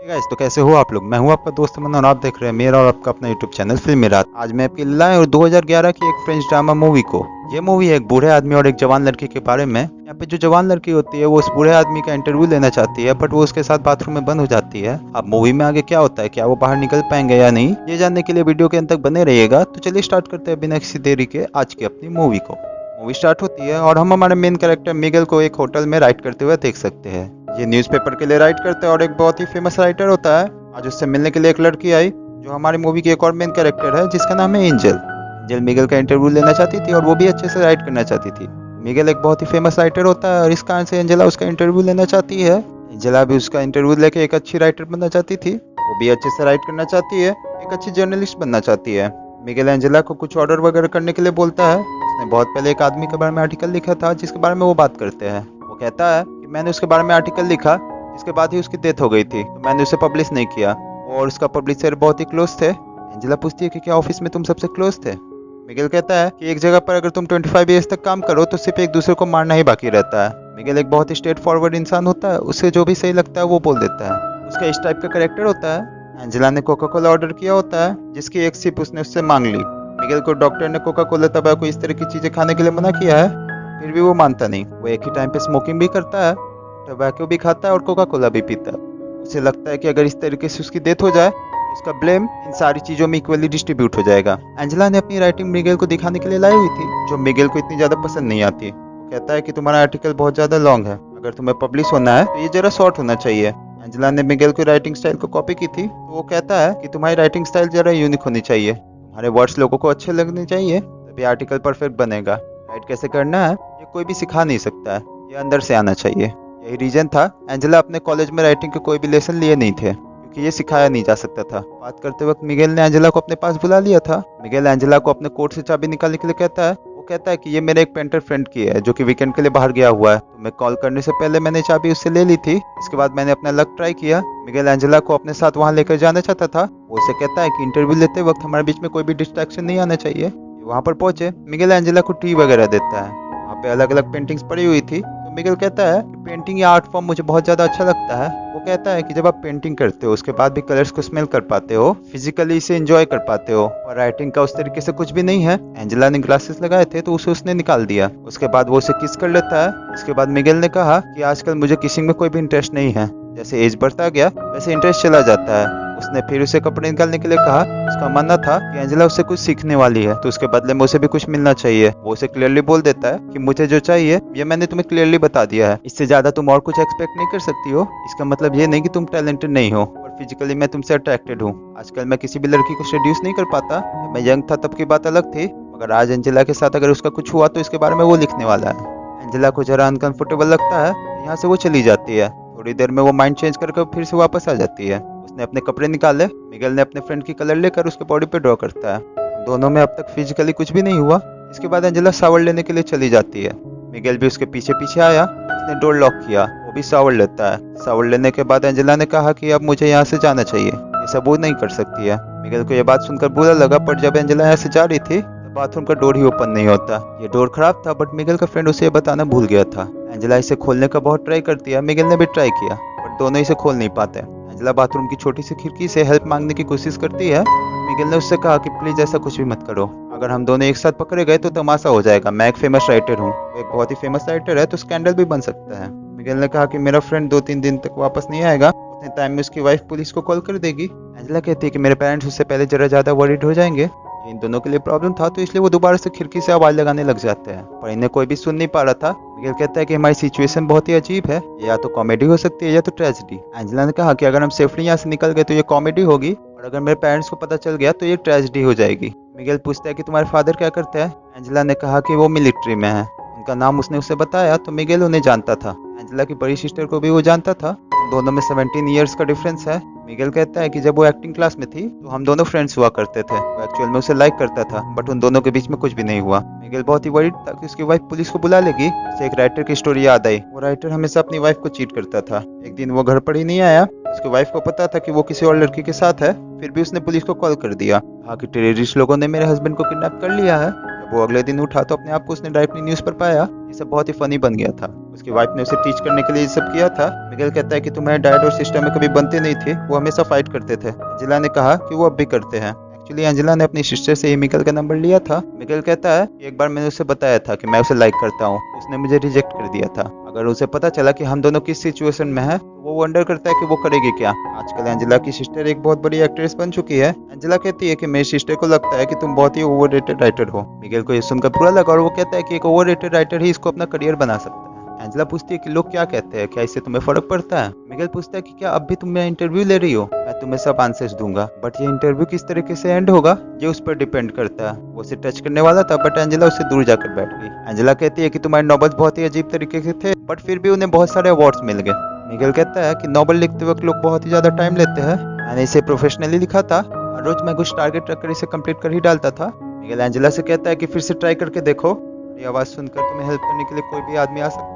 Guys, तो कैसे हो आप लोग। मैं हूं आपका दोस्त अमन और आप देख रहे हैं मेरा और आपका अपना यूट्यूब चैनल फिल्मी रात। आज मैं आपके लिए लाया हूं 2011 की एक फ्रेंच ड्रामा मूवी को। ये मूवी है एक बूढ़े आदमी और एक जवान लड़की के बारे में। यहाँ पे जो जवान लड़की होती है वो उस बूढ़े आदमी का इंटरव्यू लेना चाहती है, बट वो उसके साथ बाथरूम में बंद हो जाती है। अब मूवी में आगे क्या होता है, क्या वो बाहर निकल पाएंगे या नहीं, ये जानने के लिए वीडियो के अंत तक बने रहिएगा। तो चलिए स्टार्ट करते हैं बिना किसी देरी के आज की अपनी मूवी को। मूवी स्टार्ट होती है और हम हमारे मेन कैरेक्टर मिगेल को एक होटल में राइड करते हुए देख सकते हैं। ये न्यूज़पेपर के लिए राइट करता है और एक बहुत ही फेमस राइटर होता है। आज उससे मिलने के लिए एक लड़की आई जो हमारी मूवी की एक और मेन कैरेक्टर है जिसका नाम है एंजल। एंजल मिगेल का इंटरव्यू लेना चाहती थी और वो भी अच्छे से राइट करना चाहती थी। मिगेल एक बहुत ही फेमस राइटर होता है और इस कारण से एंजेला उसका इंटरव्यू लेना चाहती है। एंजेला भी उसका इंटरव्यू लेके एक अच्छी राइटर बनना चाहती थी। वो भी अच्छे से राइट करना चाहती है, एक अच्छी जर्नलिस्ट बनना चाहती है। मिगेल एंजेला को कुछ ऑर्डर वगैरह करने के लिए बोलता है। उसने बहुत पहले एक आदमी के बारे में आर्टिकल लिखा था जिसके बारे में वो बात करते हैं। वो कहता है कि मैंने उसके बारे में आर्टिकल लिखा जिसके बाद ही उसकी डेथ हो गई थी, तो मैंने उसे पब्लिश नहीं किया। वो और उसका पब्लिशर बहुत ही क्लोज थे। एंजेला पूछती है कि क्या ऑफिस में तुम सबसे क्लोज थे। मिगेल कहता है कि एक जगह पर अगर तुम 25 ईयर्स तक काम करो तो सिर्फ एक दूसरे को मारना ही बाकी रहता है। मिगेल एक बहुत ही स्ट्रेट फॉरवर्ड इंसान होता है, उसे जो भी सही लगता है वो बोल देता है। उसका इस टाइप का करेक्टर होता है। एंजेला ने कोका कोला ऑर्डर किया होता है जिसकी एक सिप उसने उससे मांग ली। मिगेल को डॉक्टर ने कोका कोला तंबाकू इस तरह की चीजें खाने के लिए मना किया है, फिर भी वो मानता नहीं। वो एक ही टाइम पे स्मोकिंग भी करता है, टबैको भी खाता है और कोका कोला भी पीता है। उसे लगता है कि अगर इस तरीके से उसकी डेथ हो जाए तो इसका ब्लेम इन सारी चीजों में इक्वली डिस्ट्रीब्यूट हो जाएगा। एंजेला ने अपनी राइटिंग मिगेल को दिखाने के लिए लाई हुई थी जो मिगेल को इतनी ज्यादा पसंद नहीं आती। वो कहता है कि तुम्हारा आर्टिकल बहुत ज्यादा लॉन्ग है, अगर तुम्हें पब्लिश होना है तो ये जरा शॉर्ट होना चाहिए। एंजेला ने मिगेल की राइटिंग स्टाइल को कॉपी की थी, तो वो कहता है कि तुम्हारी राइटिंग स्टाइल जरा यूनिक होनी चाहिए, तुम्हारे वर्ड्स लोगों को अच्छे लगने चाहिए, तभी आर्टिकल परफेक्ट बनेगा। राइट कैसे करना है ये कोई भी सिखा नहीं सकता है, ये अंदर से आना चाहिए। यही रीजन था एंजेला अपने कॉलेज में राइटिंग के कोई भी लेसन लिए नहीं थे, क्योंकि ये सिखाया नहीं जा सकता था। बात करते वक्त मिगेल ने एंजेला को अपने पास बुला लिया था। मिगेल एंजेला को अपने कोट से चाबी निकालने के लिए कहता है। वो कहता है कि ये मेरे एक पेंटर फ्रेंड की है जो कि वीकेंड के लिए बाहर गया हुआ है, तो मैं कॉल करने से पहले मैंने चाबी उससे ले ली थी। इसके बाद मैंने अपना लक ट्राई किया। मिगेल एंजेला को अपने साथ वहाँ लेकर जाना चाहता था। वो उसे कहता है कि इंटरव्यू लेते वक्त हमारे बीच में कोई भी डिस्ट्रैक्शन नहीं आना चाहिए। वहाँ पर पहुंचे मिगेल एंजेला को टी वगैरह देता है। वहाँ पे अलग अलग पेंटिंग्स पड़ी हुई थी। मिगेल कहता है कि पेंटिंग या आर्ट फॉर्म मुझे बहुत ज़्यादा अच्छा लगता है। वो कहता है कि जब आप पेंटिंग करते हो उसके बाद भी कलर्स को स्मेल कर पाते हो, फिजिकली इसे एंजॉय कर पाते हो, और राइटिंग का उस तरीके से कुछ भी नहीं है। एंजेला ने ग्लासेस लगाए थे तो उसे उसने निकाल दिया। उसके बाद वो उसे किस कर लेता है। इसके बाद मिगेल ने कहा कि आजकल मुझे किसिंग में कोई भी इंटरेस्ट नहीं है, जैसे एज बढ़ता गया वैसे इंटरेस्ट चला जाता है। उसने फिर उसे कपड़े निकालने के लिए कहा। उसका मानना था कि एंजेला उससे कुछ सीखने वाली है, तो उसके बदले में उसे भी कुछ मिलना चाहिए। वो उसे क्लियरली बोल देता है कि मुझे जो चाहिए ये मैंने तुम्हें क्लियरली बता दिया है, इससे ज्यादा तुम और कुछ एक्सपेक्ट नहीं कर सकती हो। इसका मतलब ये नहीं कि तुम टैलेंटेड नहीं हो, और फिजिकली मैं तुमसे अट्रैक्टेड हूँ। आजकल मैं किसी भी लड़की को सेड्यूस नहीं कर पाता। जब मैं यंग था तब की बात अलग थी, मगर आज एंजेला के साथ अगर उसका कुछ हुआ तो इसके बारे में वो लिखने वाला है। एंजेला को जरा अनकंफर्टेबल लगता है, यहाँ से वो चली जाती है। थोड़ी देर में वो माइंड चेंज करके फिर से वापस आ जाती है। उसने अपने कपड़े निकाले। मिगेल ने अपने फ्रेंड की कलर लेकर उसके बॉडी पे ड्रॉ करता है। दोनों में अब तक फिजिकली कुछ भी नहीं हुआ। इसके बाद एंजेला शावर लेने के लिए चली जाती है। मिगेल भी उसके पीछे पीछे आया। उसने डोर लॉक किया। वो भी शावर लेता है। शावर लेने के बाद एंजेला ने कहा कि अब मुझे यहाँ से जाना चाहिए, ये सब वो नहीं कर सकती है। मिगेल को यह बात सुनकर बुरा लगा, पर जब एंजेला यहाँ से जा रही थी तो बाथरूम का डोर ही ओपन नहीं होता। ये डोर खराब था, बट मिगेल का फ्रेंड उसे बताना भूल गया था। एंजेला इसे खोलने का बहुत ट्राई करती है। मिगेल ने भी ट्राई किया, बट दोनों इसे खोल नहीं पाते। एंजेला बाथरूम की छोटी सी खिड़की से हेल्प मांगने की कोशिश करती है। मिगेल ने उससे कहा कि प्लीज ऐसा कुछ भी मत करो, अगर हम दोनों एक साथ पकड़े गए तो तमाशा हो जाएगा। मैं एक फेमस राइटर हूँ, वो एक बहुत ही फेमस राइटर है, तो स्कैंडल भी बन सकता है। मिगेल ने कहा कि मेरा फ्रेंड 2-3 दिन तक वापस नहीं आएगा, उतने टाइम में उसकी वाइफ पुलिस को कॉल कर देगी। एंजेला कहती है कि मेरे पेरेंट्स उससे पहले जरा ज्यादा वरीड हो जाएंगे। इन दोनों के लिए प्रॉब्लम था, तो इसलिए वो दोबारा से खिड़की से आवाज लगाने लग जाते हैं, पर इन्हें कोई भी सुन नहीं पा रहा था। मिगेल कहता है कि हमारी सिचुएशन बहुत ही अजीब है, ये या तो कॉमेडी हो सकती है या तो ट्रेजेडी। एंजेला ने कहा कि अगर हम सेफली यहाँ से निकल गए तो ये कॉमेडी होगी, और अगर मेरे पेरेंट्स को पता चल गया तो ये ट्रेजेडी हो जाएगी। मिगेल पूछता है कि तुम्हारे फादर क्या करते हैं। एंजेला ने कहा कि वो मिलिट्री में है। उनका नाम उसने उसे बताया, तो मिगेल उन्हें जानता था। एंजेला की बड़ी सिस्टर को भी वो जानता था। दोनों में 17 ईयर्स का डिफरेंस है। मिगेल कहता है कि जब वो एक्टिंग क्लास में थी तो हम दोनों फ्रेंड्स हुआ करते थे। वो एक्चुअल में उसे लाइक करता था, बट उन दोनों के बीच में कुछ भी नहीं हुआ। मिगेल बहुत ही वरीड था कि उसकी वाइफ पुलिस को बुला लेगी। उसे एक राइटर की स्टोरी याद आई। वो राइटर हमेशा अपनी वाइफ को चीट करता था। एक दिन वो घर पर ही नहीं आया। उसकी वाइफ को पता था कि वो किसी और लड़की के साथ है, फिर भी उसने पुलिस को कॉल कर दिया, कहा कि टेररिस्ट लोगों ने मेरे हस्बैंड को किडनैप कर लिया है। जब वो अगले दिन उठा तो अपने आप को उसने डायरेक्टली न्यूज पर पाया। ये सब बहुत ही फनी बन गया था। उसकी वाइफ ने उसे टीच करने के लिए ये सब किया था। मिगेल कहता है कि तुम्हारे डैड और सिस्टर में कभी बनते नहीं थे, वो हमेशा फाइट करते थे। एंजेला ने कहा कि वो अब भी करते हैं। एक्चुअली एंजेला ने अपनी सिस्टर से ही मिगेल का नंबर लिया था। मिगेल कहता है कि एक बार मैंने उसे बताया था कि मैं उसे लाइक करता हूँ, उसने मुझे रिजेक्ट कर दिया था। अगर उसे पता चला कि हम दोनों किस सिचुएशन में हैं, तो वो वंडर करता है कि वो करेगी क्या। आजकल एंजेला की सिस्टर एक बहुत बड़ी एक्ट्रेस बन चुकी है। एंजेला कहती है कि मेरी सिस्टर को लगता है कि तुम बहुत ही ओवररेटेड राइटर हो। मिगेल को ये सुनकर बुरा लगा और वो कहता है कि एक ओवररेटेड राइटर ही इसको अपना करियर बना सकता है। एंजेला पूछती है कि लोग क्या कहते हैं, क्या इससे तुम्हें फर्क पड़ता है। मिगेल पूछता है कि क्या अब भी तुम मेरा इंटरव्यू ले रही हो, मैं तुम्हें सब आंसर्स दूंगा, बट ये इंटरव्यू किस तरीके से एंड होगा ये उस पर डिपेंड करता है। वो उसे टच करने वाला था, बट एंजेला उससे दूर जाकर बैठ गई। एंजेला कहती है कि तुम्हारे नॉवेल्स बहुत ही अजीब तरीके के थे, बट फिर भी उन्हें बहुत सारे अवार्ड्स मिल गए। मिगेल कहता है कि नॉवेल लिखते वक्त लोग बहुत ही ज्यादा टाइम लेते हैं, मैंने इसे प्रोफेशनली लिखा था और रोज मैं कुछ टारगेट रखकर इसे कंप्लीट कर ही डालता था। मिगेल एंजेला से कहता है कि फिर से ट्राई करके देखो, मेरी आवाज सुनकर तुम्हें हेल्प करने के लिए कोई भी आदमी आ सकता है।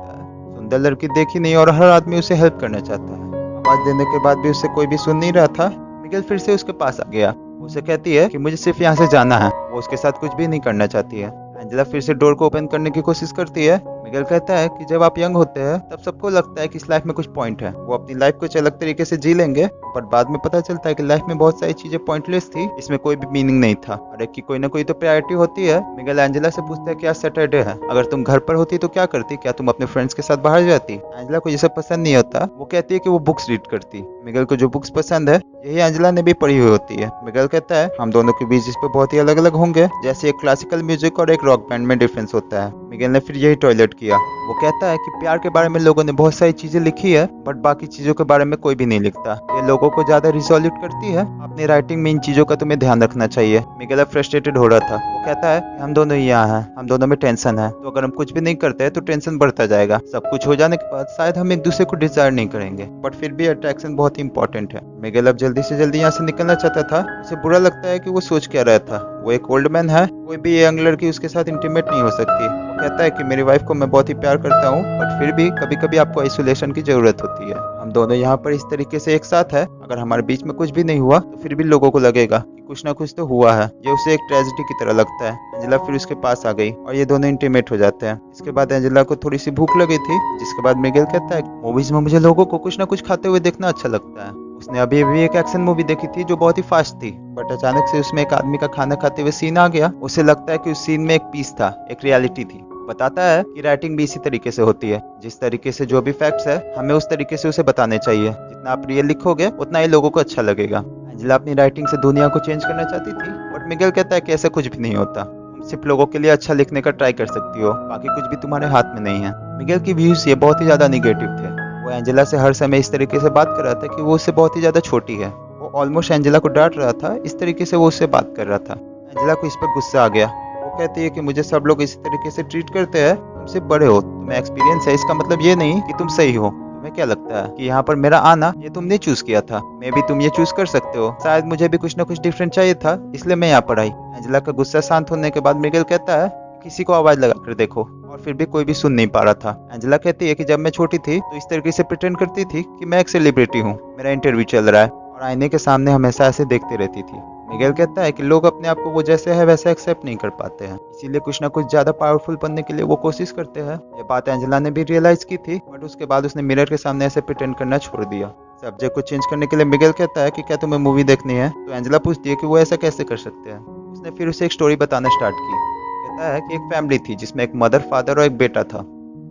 सुंदर लड़की देखी नहीं और हर आदमी उसे हेल्प करना चाहता है। आवाज देने के बाद भी उसे कोई भी सुन नहीं रहा था। मिगेल फिर से उसके पास आ गया। उसे कहती है कि मुझे सिर्फ यहाँ से जाना है, वो उसके साथ कुछ भी नहीं करना चाहती है। एंजेला फिर से डोर को ओपन करने की कोशिश करती है। मिगेल कहता है कि जब आप यंग होते हैं तब सबको लगता है कि इस लाइफ में कुछ पॉइंट है, वो अपनी लाइफ कुछ अलग तरीके से जी लेंगे, पर बाद में पता चलता है कि लाइफ में बहुत सारी चीजें पॉइंटलेस थी, इसमें कोई भी मीनिंग नहीं था और एक की कोई ना कोई तो प्रायोरिटी होती है। मिगेल एंजेला से पूछता है कि आज सैटरडे है, अगर तुम घर पर होती तो क्या करती, क्या तुम अपने फ्रेंड्स के साथ बाहर जाती। एंजेला को ये सब पसंद नहीं होता, वो कहती है कि वो बुक्स रीड करती। मिगेल को जो बुक्स पसंद है यही एंजेला ने भी पढ़ी हुई होती है। मिगेल कहता है हम दोनों के बीच इस पे बहुत ही अलग अलग होंगे, जैसे एक क्लासिकल म्यूजिक और एक रॉक बैंड में डिफरेंस होता है। मिगेल ने फिर यही टॉयलेट किया। वो कहता है कि प्यार के बारे में लोगों ने बहुत सारी चीजें लिखी है, बट बाकी चीजों के बारे में कोई भी नहीं लिखता, ये लोगों को ज्यादा रिजोल्यूट करती है। अपनी राइटिंग में इन चीजों का तुम्हें ध्यान रखना चाहिए। मिगेल अब फ्रस्ट्रेटेड हो रहा था। वो कहता है कि हम दोनों ही यहाँ हैं, हम दोनों में टेंशन है, तो अगर हम कुछ भी नहीं करते हैं तो टेंशन बढ़ता जाएगा। सब कुछ हो जाने के बाद शायद हम एक दूसरे को डिजायर नहीं करेंगे, बट फिर भी अट्रैक्शन बहुत ही इंपॉर्टेंट है। मिगेल अब जल्दी से जल्दी यहाँ से निकलना चाहता था। उसे बुरा लगता है कि वो सोच क्या रहा था। वो एक ओल्ड मैन है, कोई भी यंग लड़की उसके साथ इंटीमेट नहीं हो सकती। वो कहता है कि मेरी वाइफ को मैं बहुत ही प्यार करता हूँ, बट फिर भी कभी कभी आपको आइसोलेशन की जरूरत होती है। हम दोनों यहाँ पर इस तरीके से एक साथ है, अगर हमारे बीच में कुछ भी नहीं हुआ तो फिर भी लोगों को लगेगा कि कुछ ना कुछ तो हुआ है। ये उसे एक ट्रेजेडी की तरह लगता है। एंजेला फिर उसके पास आ गई और ये दोनों इंटीमेट हो जाते हैं। इसके बाद एंजेला को थोड़ी सी भूख लगी थी, जिसके बाद मिगेल कहता है मूवीज में मुझे लोगों को कुछ ना कुछ खाते हुए देखना अच्छा लगता है। उसने अभी अभी एक एक्शन मूवी देखी थी जो बहुत ही फास्ट थी, बट अचानक से उसमें एक आदमी का खाना खाते हुए सीन आ गया। उसे लगता है कि उस सीन में एक पीस था, एक रियलिटी थी। बताता है कि राइटिंग भी इसी तरीके से होती है, जिस तरीके से जो भी फैक्ट्स है हमें उस तरीके से उसे बताने चाहिए। जितना आप रियल लिखोगे उतना ही लोगों को अच्छा लगेगा। एंजेला अपनी राइटिंग से दुनिया को चेंज करना चाहती थी, बट मिगेल कहता है कि ऐसा कुछ भी नहीं होता, तुम सिर्फ लोगों के लिए अच्छा लिखने का ट्राई कर सकती हो, बाकी कुछ भी तुम्हारे हाथ में नहीं है। मिगेल की व्यूज ये बहुत ही ज्यादा निगेटिव थे। वो एंजेला से हर समय इस तरीके से बात कर रहा था कि वो उससे बहुत ही ज्यादा छोटी है। वो ऑलमोस्ट एंजेला को डांट रहा था, इस तरीके से वो उससे बात कर रहा था। एंजेला को इस पर गुस्सा आ गया। वो कहती है कि मुझे सब लोग इसी तरीके से ट्रीट करते हैं, तुम सिर्फ बड़े हो, तुम्हें एक्सपीरियंस है, इसका मतलब ये नहीं कि तुम सही हो। तुम्हें क्या लगता है कि यहाँ पर मेरा आना ये तुमने चूज किया था? मे भी तुम ये चूज कर सकते हो, शायद मुझे भी कुछ ना कुछ डिफरेंट चाहिए था, इसलिए मैं यहाँ पर आई। एंजेला का गुस्सा शांत होने के बाद मिगेल कहता है किसी को आवाज लगा कर देखो, और फिर भी कोई भी सुन नहीं पा रहा था। एंजेला कहती है कि जब मैं छोटी थी तो इस तरीके से प्रिटेंड करती थी कि मैं एक सेलिब्रिटी हूँ, मेरा इंटरव्यू चल रहा है, और आईने के सामने हमेशा ऐसे देखती रहती थी। मिगेल कहता है कि लोग अपने आप को वो जैसे है वैसा एक्सेप्ट नहीं कर पाते हैं, इसीलिए कुछ ना कुछ ज्यादा पावरफुल बनने के लिए वो कोशिश करते हैं। ये बात एंजेला ने भी रियलाइज की थी, बट उसके बाद उसने मिरर के सामने ऐसे प्रिटेंड करना छोड़ दिया। सब्जेक्ट को चेंज करने के लिए मिगेल कहता है कि क्या तुम्हें मूवी देखनी है, तो एंजेला पूछती है कि वो ऐसा कैसे कर सकते हैं। उसने फिर उसे एक स्टोरी बताना स्टार्ट की। कहता है कि एक फैमिली थी जिसमें एक मदर, फादर और एक बेटा था।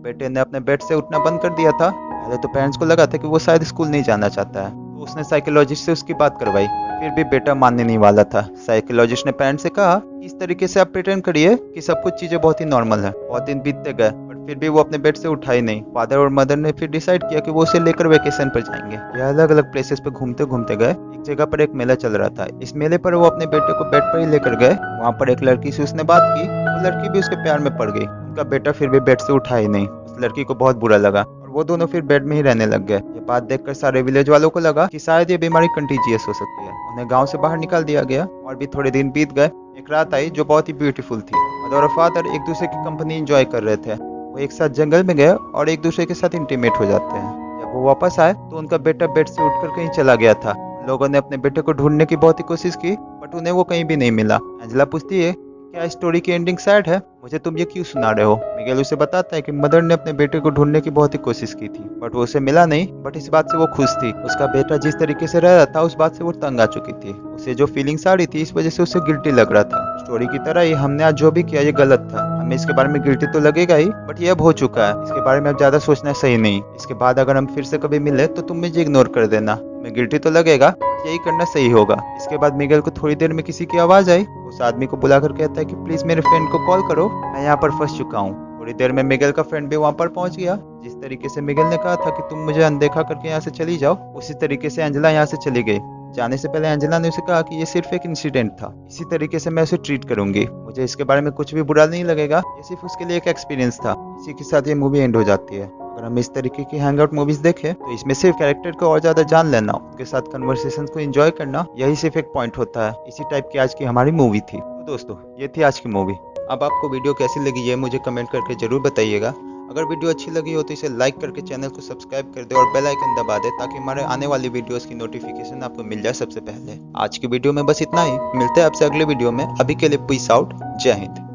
बेटे ने अपने बेड से उठना बंद कर दिया था। पहले तो पेरेंट्स को लगा था कि वो शायद स्कूल नहीं जाना चाहता है, तो उसने साइकोलॉजिस्ट से उसकी बात करवाई, फिर भी बेटा मानने नहीं वाला था। साइकोलॉजिस्ट ने पेरेंट्स से कहा कि इस तरीके से आप प्रिटेंड करिए कि सब कुछ चीजें बहुत ही नॉर्मल है। बहुत दिन बीतते गए, बट फिर भी वो अपने बेड से उठा ही नहीं। फादर और मदर ने फिर डिसाइड किया कि वो उसे लेकर वेकेशन पर जाएंगे। ये अलग अलग प्लेसेस पे घूमते घूमते गए। एक जगह पर एक मेला चल रहा था। इस मेले पर वो अपने बेटे को बेड पर ही लेकर गए। वहाँ पर एक लड़की से उसने बात की, वो लड़की भी उसके प्यार में पड़ गई। उनका बेटा फिर भी बेड से उठा ही नहीं। उस लड़की को बहुत बुरा लगा और वो दोनों फिर बेड में ही रहने लग गए। ये बात देखकर सारे विलेज वालों को लगा कि शायद ये बीमारी कंटीजियस हो सकती है। उन्हें गांव से बाहर निकाल दिया गया। और भी थोड़े दिन बीत गए। एक रात आई जो बहुत ही ब्यूटीफुल थी। मदर और फादर एक दूसरे की कंपनी एंजॉय कर रहे थे। वो एक साथ जंगल में गए और एक दूसरे के साथ इंटीमेट हो जाते हैं। जब वो वापस आए तो उनका बेटा बेड से उठकर कहीं चला गया था। लोगों ने अपने बेटे को ढूंढने की बहुत ही कोशिश की, बट उन्हें वो कहीं भी नहीं मिला। एंजेला पूछती है क्या स्टोरी की एंडिंग सैड है? मुझे तुम ये क्यों सुना रहे हो? मिगेल उसे बताता है कि मदर ने अपने बेटे को ढूंढने की बहुत ही कोशिश की थी, बट वो उसे मिला नहीं। बट इस बात से वो खुश थी। उसका बेटा जिस तरीके से रह रहा था उस बात से वो तंग आ चुकी थी। उसे जो फीलिंग्स आ रही थी इस वजह से उसे गिल्टी लग रहा था। स्टोरी की तरह ही हमने आज जो भी किया ये गलत था। हमें इसके बारे में गिल्टी तो लगेगा ही, बट ये अब हो चुका है। इसके बारे में अब ज्यादा सोचना सही नहीं। इसके बाद अगर हम फिर से कभी मिले तो तुम मुझे इग्नोर कर देना। मैं गिल्टी तो लगेगा, बट यही करना सही होगा। इसके बाद मिगेल को थोड़ी देर में किसी की आवाज आई। उस आदमी को बुलाकर कहता है कि प्लीज मेरे फ्रेंड को कॉल करो, मैं यहाँ पर फंस चुका हूँ। थोड़ी देर में मिगेल का फ्रेंड भी वहाँ पर पहुंच गया। जिस तरीके से मिगेल ने कहा था कि तुम मुझे अनदेखा करके यहाँ से चली जाओ, उसी तरीके से एंजेला यहाँ से चली गई। जाने से पहले एंजेला ने उसे कहा कि ये सिर्फ एक इंसिडेंट था, इसी तरीके से मैं उसे ट्रीट करूंगी। मुझे इसके बारे में कुछ भी बुरा नहीं लगेगा, ये सिर्फ उसके लिए एक एक्सपीरियंस था। इसी के साथ ये मूवी एंड हो जाती है। अगर हम इस तरीके की हैंग आउट मूवीज देखें तो इसमें सिर्फ कैरेक्टर को और ज्यादा जान लेना, उनके साथ कन्वर्सेशन को एंजॉय करना, यही सिर्फ एक पॉइंट होता है। इसी टाइप की आज की हमारी मूवी थी। तो दोस्तों ये थी आज की मूवी। अब आपको वीडियो कैसी लगी ये मुझे कमेंट करके जरूर बताइएगा। अगर वीडियो अच्छी लगी हो तो इसे लाइक करके चैनल को सब्सक्राइब कर दे और बेल आइकन दबा दे, ताकि हमारे आने वाली वीडियोस की नोटिफिकेशन आपको मिल जाए सबसे पहले। आज की वीडियो में बस इतना ही। मिलते हैं आपसे अगले वीडियो में। अभी के लिए पीस आउट। जय हिंद।